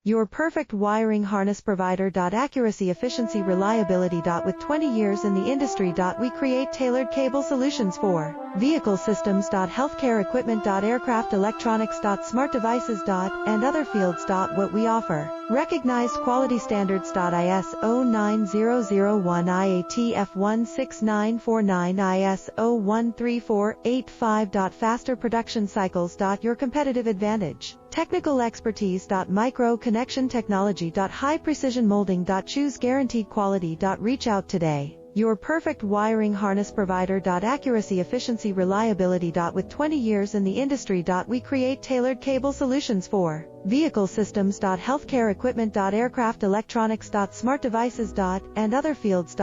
Your perfect wiring harness provider. Accuracy, efficiency, reliability. With 20 years in the industry. We create tailored cable solutions for vehicle systems. Healthcare equipment. Aircraft electronics. Smart devices. And other fields. What we offer. Recognized quality standards. ISO 9001 IATF 16949 ISO 13485. Faster production cycles. Your competitive advantage. Technical expertise. Micro connection technology. High precision molding. Choose guaranteed quality. Reach out today. Your perfect wiring harness provider. Accuracy, efficiency, reliability. With 20 years in the industry. We create tailored cable solutions for vehicle systems. Healthcare equipment. Aircraft electronics. Smart devices. And other fields.